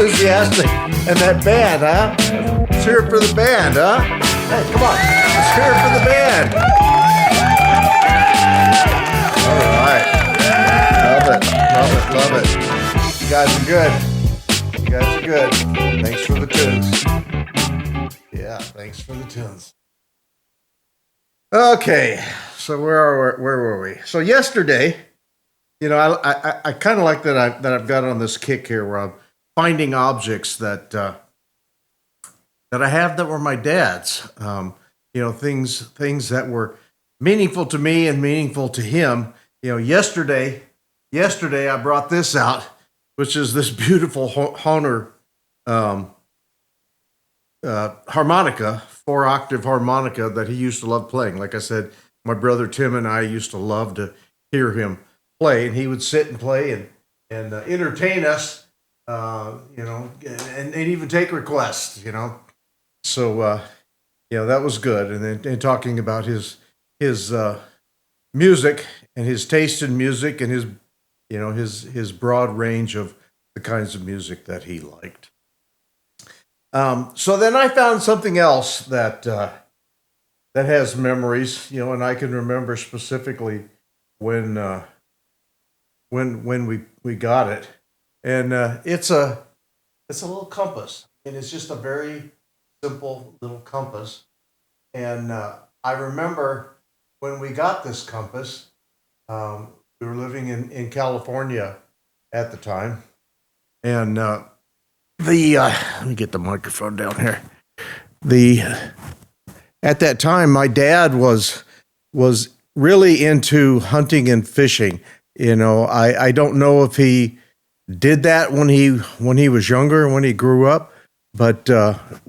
enthusiastic. And that band, huh? Let's hear it for the band, huh? Hey, come on. Let's hear it for the band. All right. Love it. You guys are good. Thanks for the tunes. Yeah, thanks for the tunes. Okay, so where were we? So yesterday, I kind of like that I've got on this kick here where I'm finding objects that I have that were my dad's. Things that were meaningful to me and meaningful to him. Yesterday I brought this out, which is this beautiful Hohner harmonica, 4-octave harmonica that he used to love playing. Like I said, my brother Tim and I used to love to hear him play, and he would sit and play and entertain us, and even take requests, So, that was good. And talking about his music and his taste in music and his broad range of the kinds of music that he liked. So then I found something else that has memories, and I can remember specifically when we got it, and it's a little compass, and it's just a very simple little compass, and I remember when we got this compass, we were living in California at the time, and let me get the microphone down here. At that time, my dad was really into hunting and fishing. I don't know if he did that when he was younger, when he grew up, but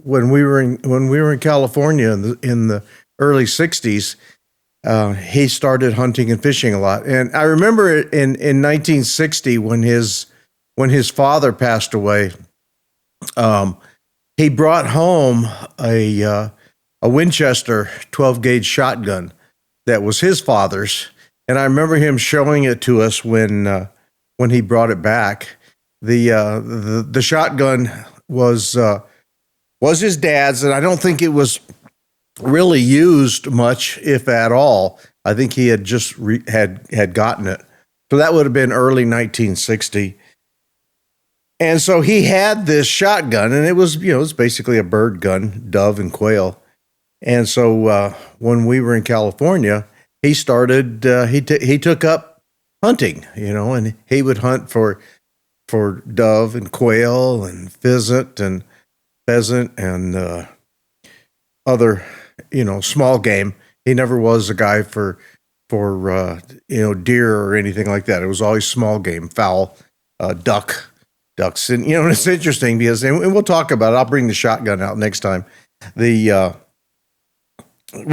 when we were in California in the early '60s, he started hunting and fishing a lot. And I remember in 1960 when his father passed away. He brought home a Winchester 12-gauge shotgun that was his father's, and I remember him showing it to us when he brought it back. The shotgun was his dad's, and I don't think it was really used much, if at all. I think he had just had gotten it, so that would have been early 1960. And so he had this shotgun, and it was basically a bird gun, dove and quail. And so when we were in California, he started. He took up hunting, and he would hunt for dove and quail and pheasant and other small game. He never was a guy for deer or anything like that. It was always small game, fowl, ducks. And, it's interesting because, and we'll talk about it. I'll bring the shotgun out next time. We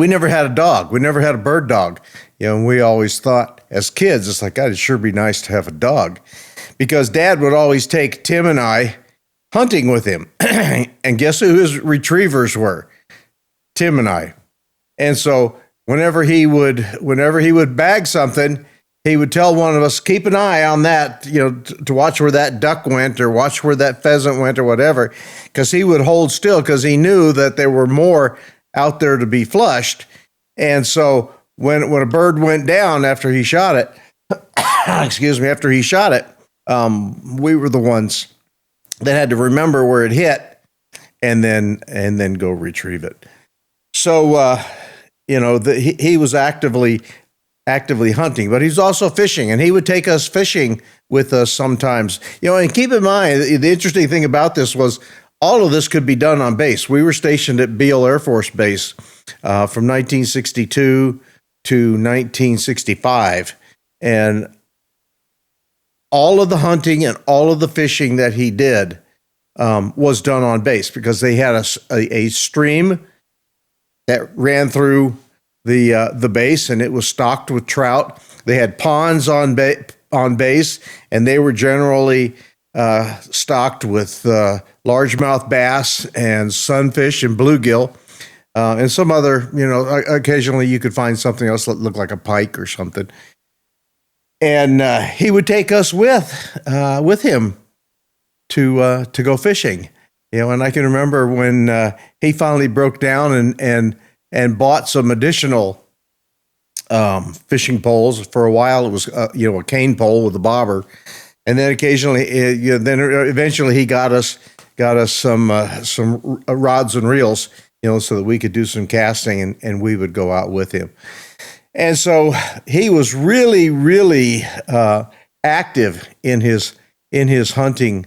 never had a dog. We never had a bird dog. And we always thought as kids, it's like, God, it'd sure be nice to have a dog, because Dad would always take Tim and I hunting with him. And guess who his retrievers were? Tim and I. And so whenever he would bag something, he would tell one of us, keep an eye on that, to watch where that duck went or watch where that pheasant went or whatever, because he would hold still because he knew that there were more out there to be flushed. And so when a bird went down after he shot it, we were the ones that had to remember where it hit and then go retrieve it. So, he was actively hunting, but he's also fishing, and he would take us fishing with us sometimes. And keep in mind, the interesting thing about this was all of this could be done on base. We were stationed at Beale Air Force Base from 1962 to 1965, and all of the hunting and all of the fishing that he did was done on base, because they had a stream that ran through the base, and it was stocked with trout. They had ponds on base, and they were generally stocked with largemouth bass and sunfish and bluegill, and some other, occasionally you could find something else that looked like a pike or something. And he would take us with him to go fishing. And I can remember when he finally broke down and bought some additional fishing poles. For a while, it was a cane pole with a bobber, and then occasionally, then eventually he got us some rods and reels, so that we could do some casting, and we would go out with him. And so he was really, really active in his hunting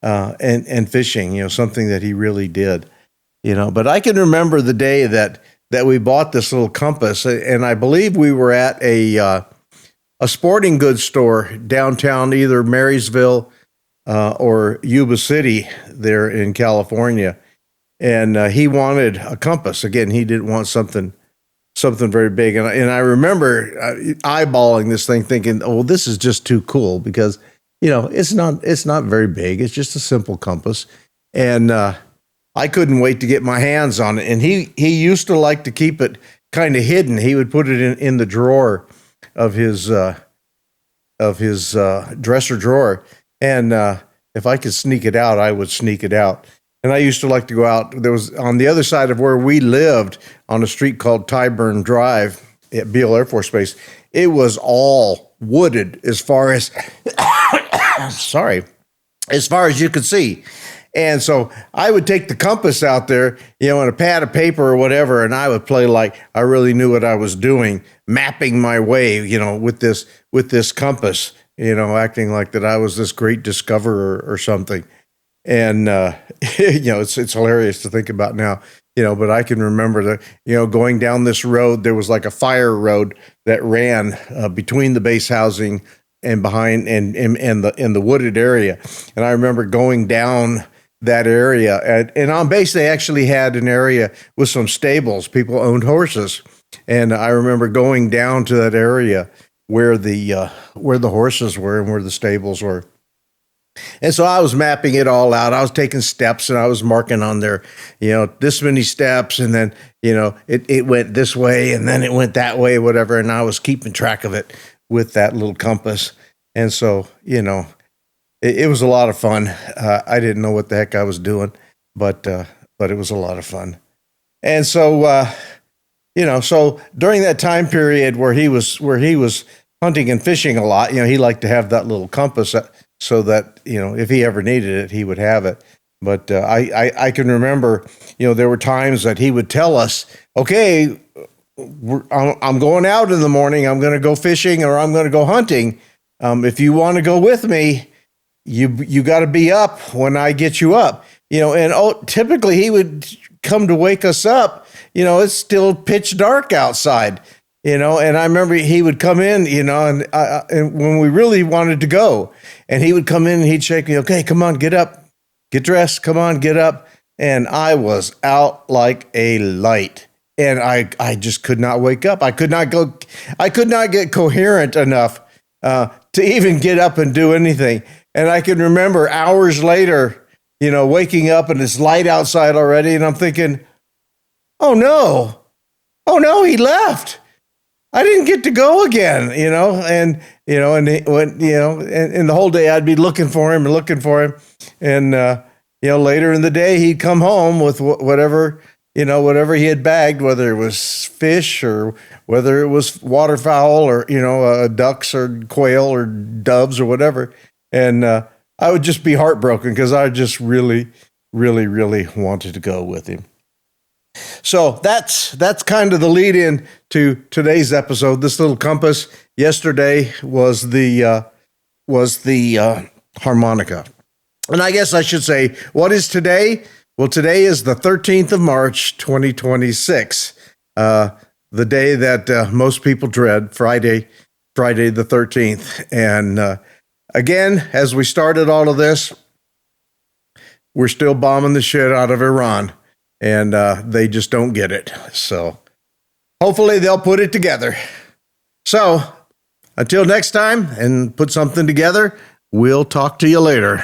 and fishing. Something that he really did. But I can remember the day that we bought this little compass, and I believe we were at a sporting goods store downtown, either Marysville or Yuba City there in California, and he wanted a compass. Again, he didn't want something very big, and I remember eyeballing this thing, thinking, "Oh, this is just too cool," because it's not very big. It's just a simple compass, and I couldn't wait to get my hands on it. And he used to like to keep it kind of hidden. He would put it in the drawer of his dresser drawer, and if I could sneak it out, I would sneak it out. And I used to like to go out. There was, on the other side of where we lived, on a street called Tyburn Drive at Beale Air Force Base, it was all wooded as far as as far as you could see. And so I would take the compass out there, and a pad of paper or whatever, and I would play like I really knew what I was doing, mapping my way, with this compass, acting like that I was this great discoverer or something. And it's hilarious to think about now, but I can remember that, going down this road, there was like a fire road that ran between the base housing and behind and the wooded area. And I remember going down that area, and on base they actually had an area with some stables. People owned horses, and I remember going down to that area where the horses were and where the stables were. And so I was mapping it all out. I was taking steps, and I was marking on there, this many steps, and then it went this way, and then it went that way, whatever. And I was keeping track of it with that little compass. And so it was a lot of fun. I didn't know what the heck I was doing, but it was a lot of fun. And so, so during that time period where he was hunting and fishing a lot, he liked to have that little compass so that, if he ever needed it, he would have it. But I can remember, there were times that he would tell us, okay, I'm going out in the morning. I'm going to go fishing, or I'm going to go hunting. If you want to go with me, you got to be up when I get you up, and typically he would come to wake us up. It's still pitch dark outside, and I remember he would come in, and when we really wanted to go, and he would come in and he'd shake me, okay, come on, get up, get dressed, come on, get up. And I was out like a light, and I just could not wake up. I could not get coherent enough to even get up and do anything. And I can remember hours later, waking up and it's light outside already. And I'm thinking, oh no, he left. I didn't get to go again, and the whole day I'd be looking for him. And, later in the day, he'd come home with whatever he had bagged, whether it was fish or whether it was waterfowl or, ducks or quail or doves or whatever. And I would just be heartbroken because I just really, really, really wanted to go with him. So that's kind of the lead in to today's episode. This little compass yesterday was the harmonica. And I guess I should say, what is today? Well, today is the 13th of March, 2026, the day that most people dread, Friday the 13th. And again, as we started all of this, we're still bombing the shit out of Iran, and they just don't get it. So hopefully they'll put it together. So until next time and put something together, we'll talk to you later.